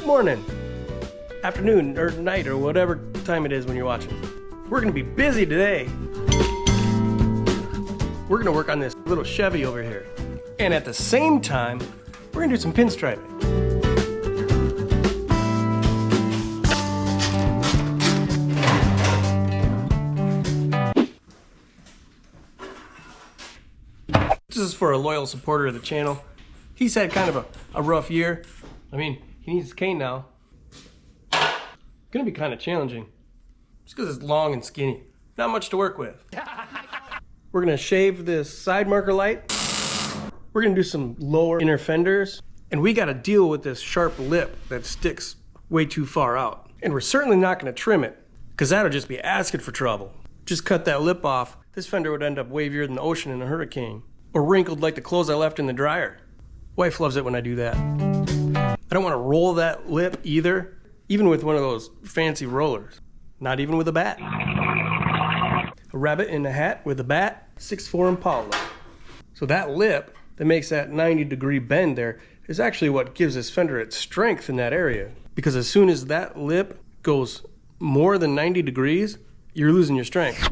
morning, afternoon, or night, or whatever time it is when you're watching. We're gonna be busy today. We're gonna work on this little Chevy over here. And at the same time, we're gonna do some pinstriping. This is for a loyal supporter of the channel. He's had kind of a rough year. I mean, he needs his cane now. It's gonna be kind of challenging. Just because it's long and skinny. Not much to work with. We're gonna shave this side marker light. We're gonna do some lower inner fenders. And we gotta deal with this sharp lip that sticks way too far out. And we're certainly not gonna trim it, because that'll just be asking for trouble. Just cut that lip off. This fender would end up wavier than the ocean in a hurricane. Or wrinkled like the clothes I left in the dryer. Wife loves it when I do that. I don't want to roll that lip either, even with one of those fancy rollers. Not even with a bat. A rabbit in a hat with a bat, 6'4" Impala. So that lip that makes that 90-degree bend there is actually what gives this fender its strength in that area. Because as soon as that lip goes more than 90 degrees, you're losing your strength.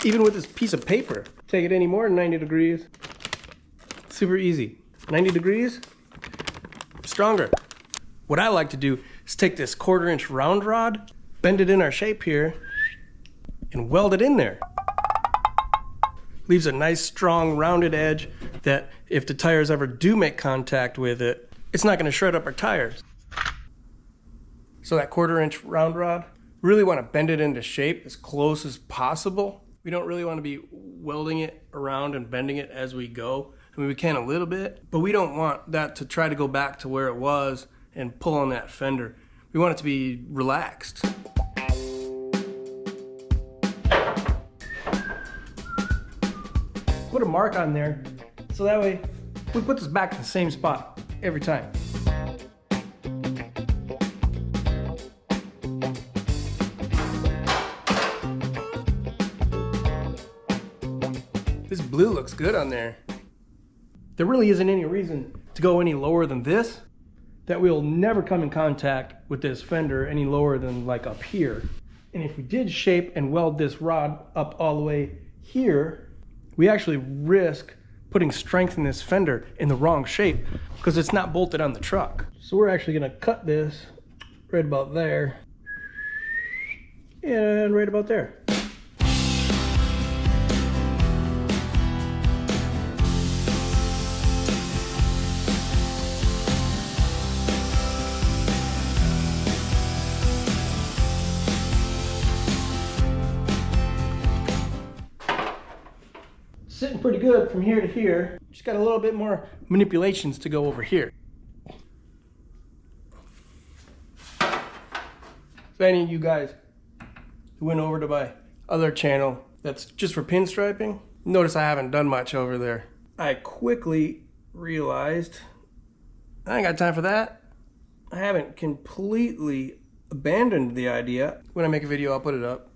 Even with this piece of paper, take it any more than 90 degrees, super easy. 90 degrees, stronger. What I like to do is take this 1/4" round rod, bend it in our shape here, and weld it in there. Leaves a nice, strong, rounded edge that if the tires ever do make contact with it, it's not gonna shred up our tires. So that 1/4" round rod, really wanna bend it into shape as close as possible. We don't really want to be welding it around and bending it as we go. I mean, we can a little bit, but we don't want that to try to go back to where it was and pull on that fender. We want it to be relaxed. Put a mark on there, so that way we put this back in the same spot every time. This blue looks good on there. There really isn't any reason to go any lower than this. That we'll never come in contact with this fender any lower than like up here. And if we did shape and weld this rod up all the way here, we actually risk putting strength in this fender in the wrong shape because it's not bolted on the truck. So we're actually gonna cut this right about there and right about there. Sitting pretty good from here to here. Just got a little bit more manipulations to go over here. So any of you guys who went over to my other channel that's just for pinstriping, notice I haven't done much over there. I quickly realized I ain't got time for that. I haven't completely abandoned the idea. When I make a video, I'll put it up.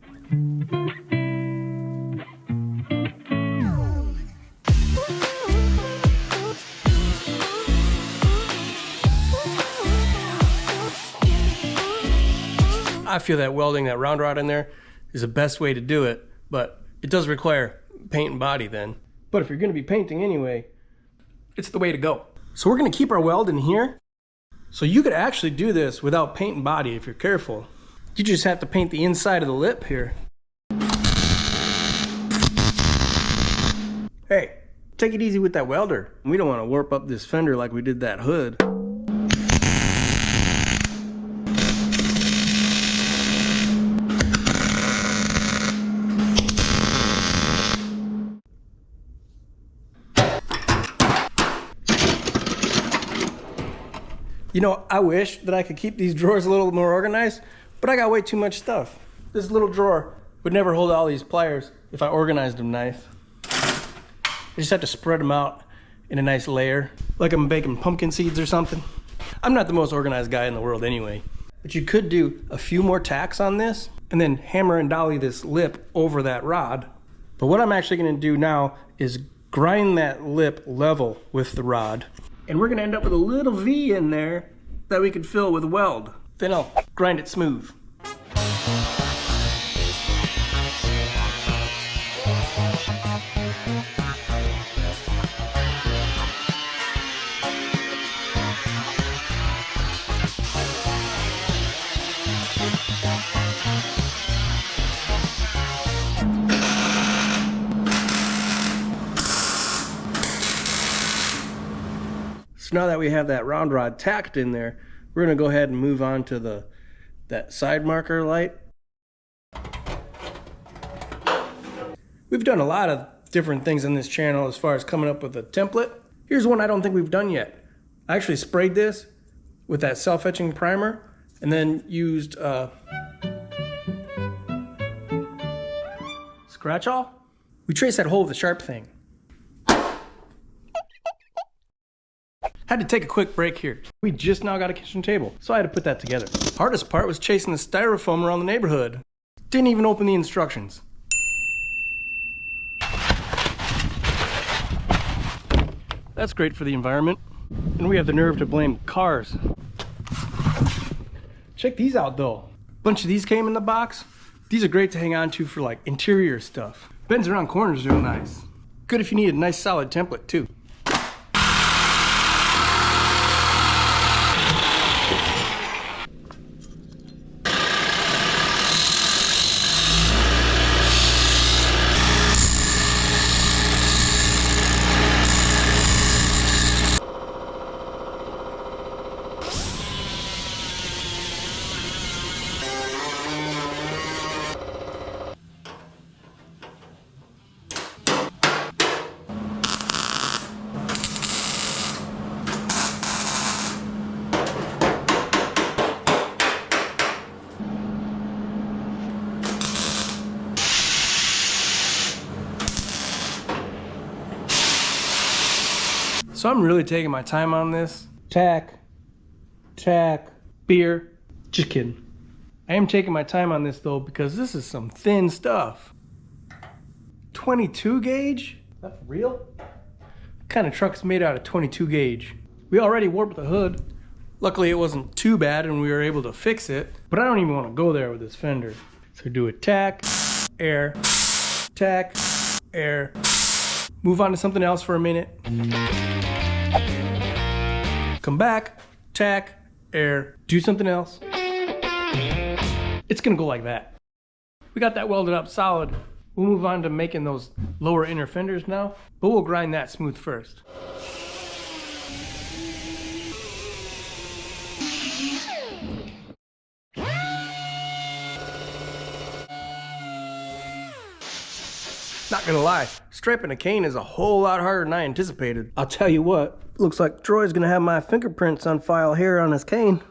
I feel that welding that round rod in there is the best way to do it, but it does require paint and body then. But if you're gonna be painting anyway, it's the way to go. So we're gonna keep our weld in here. So you could actually do this without paint and body if you're careful. You just have to paint the inside of the lip here. Hey, take it easy with that welder. We don't wanna warp up this fender like we did that hood. You know, I wish that I could keep these drawers a little more organized, but I got way too much stuff. This little drawer would never hold all these pliers if I organized them nice. I just have to spread them out in a nice layer, like I'm baking pumpkin seeds or something. I'm not the most organized guy in the world anyway, but you could do a few more tacks on this and then hammer and dolly this lip over that rod. But what I'm actually gonna do now is grind that lip level with the rod. And we're gonna end up with a little V in there that we could fill with weld. Then I'll grind it smooth. So now that we have that round rod tacked in there, we're going to go ahead and move on to that side marker light. We've done a lot of different things on this channel as far as coming up with a template. Here's one I don't think we've done yet. I actually sprayed this with that self-etching primer and then used scratch all. We traced that hole with a sharp thing. Had to take a quick break here. We just now got a kitchen table, so I had to put that together. Hardest part was chasing the styrofoam around the neighborhood. Didn't even open the instructions. That's great for the environment. And we have the nerve to blame cars. Check these out though. A bunch of these came in the box. These are great to hang on to for like interior stuff. Bends around corners real nice. Good if you need a nice solid template too. So I'm really taking my time on this. Tack, beer. Just kidding. I am taking my time on this though because this is some thin stuff. 22 gauge? Is that for real? What kind of truck's made out of 22 gauge? We already warped the hood. Luckily it wasn't too bad and we were able to fix it. But I don't even want to go there with this fender. So do a tack, air, tack, air. Move on to something else for a minute. Come back, tack, air, do something else. It's gonna go like that. We got that welded up solid. We'll move on to making those lower inner fenders now, but we'll grind that smooth first. Not gonna lie, striping a cane is a whole lot harder than I anticipated. I'll tell you what, looks like Troy's gonna have my fingerprints on file here on his cane.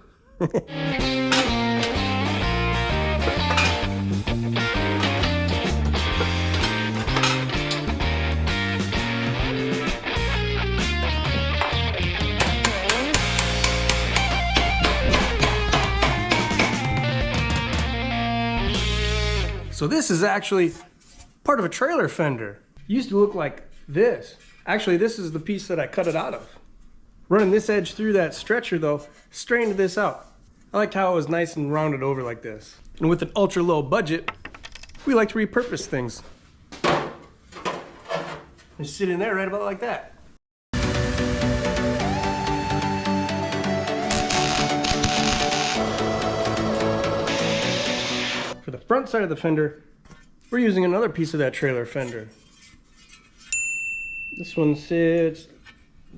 So this is actually part of a trailer fender. It used to look like this. Actually, this is the piece that I cut it out of. Running this edge through that stretcher though, straightened this out. I liked how it was nice and rounded over like this. And with an ultra low budget, we like to repurpose things. Just sit in there right about like that. For the front side of the fender, we're using another piece of that trailer fender. This one sits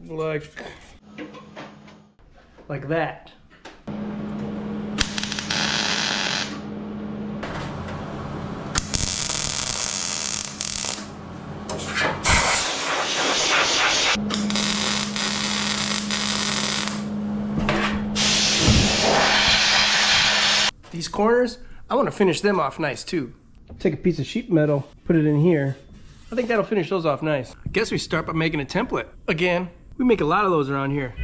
like that. These corners, I want to finish them off nice too. Take a piece of sheet metal, put it in here. I think that'll finish those off nice. I guess we start by making a template. Again, we make a lot of those around here.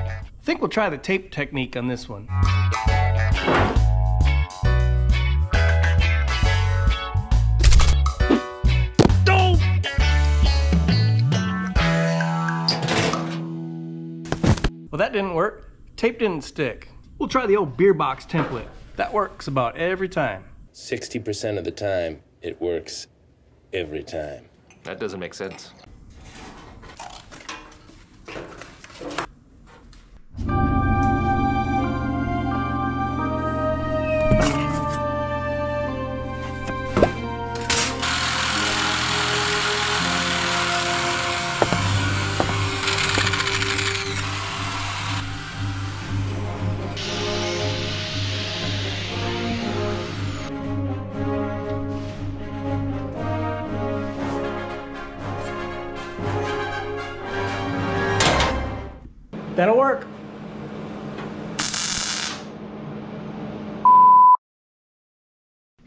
I think we'll try the tape technique on this one. Well, that didn't work. Tape didn't stick. We'll try the old beer box template. That works about every time. 60% of the time, it works every time. That doesn't make sense. That'll work.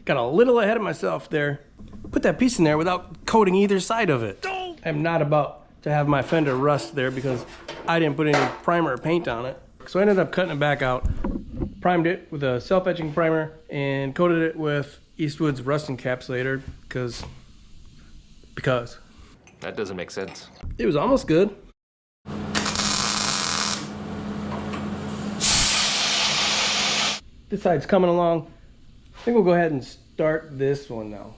Got a little ahead of myself there. Put that piece in there without coating either side of it. I'm not about to have my fender rust there because I didn't put any primer or paint on it. So I ended up cutting it back out, primed it with a self-etching primer, and coated it with Eastwood's rust encapsulator because That doesn't make sense. it was almost good. This side's coming along. I think we'll go ahead and start this one now.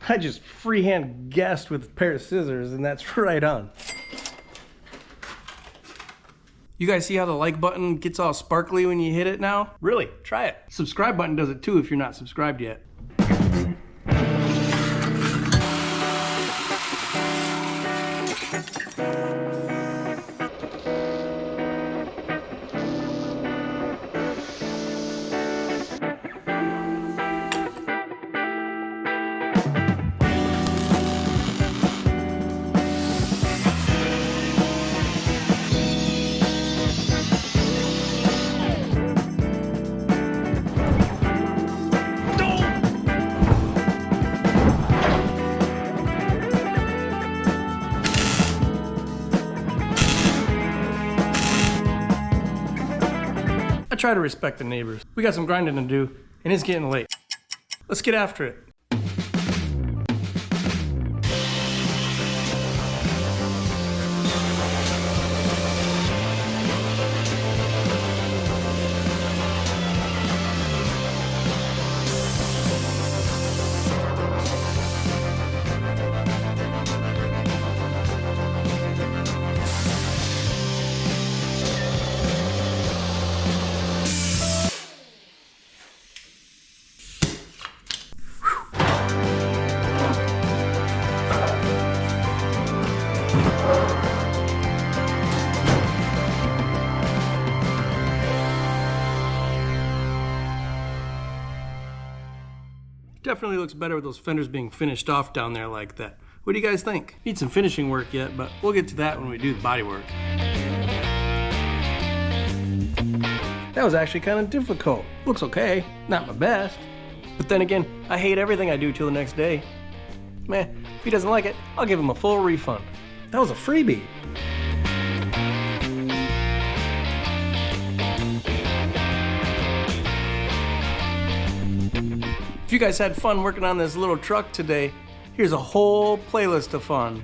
I just freehand guessed with a pair of scissors, and that's right on. You guys see how the like button gets all sparkly when you hit it now? Really, try it. Subscribe button does it too if you're not subscribed yet. I try to respect the neighbors. We got some grinding to do, and it's getting late. Let's get after it. Definitely looks better with those fenders being finished off down there like that. What do you guys think? Need some finishing work yet, but we'll get to that when we do the body work. That was actually kind of difficult. Looks okay, not my best. But then again, I hate everything I do till the next day. Man, if he doesn't like it, I'll give him a full refund. That was a freebie. If you guys had fun working on this little truck today, here's a whole playlist of fun.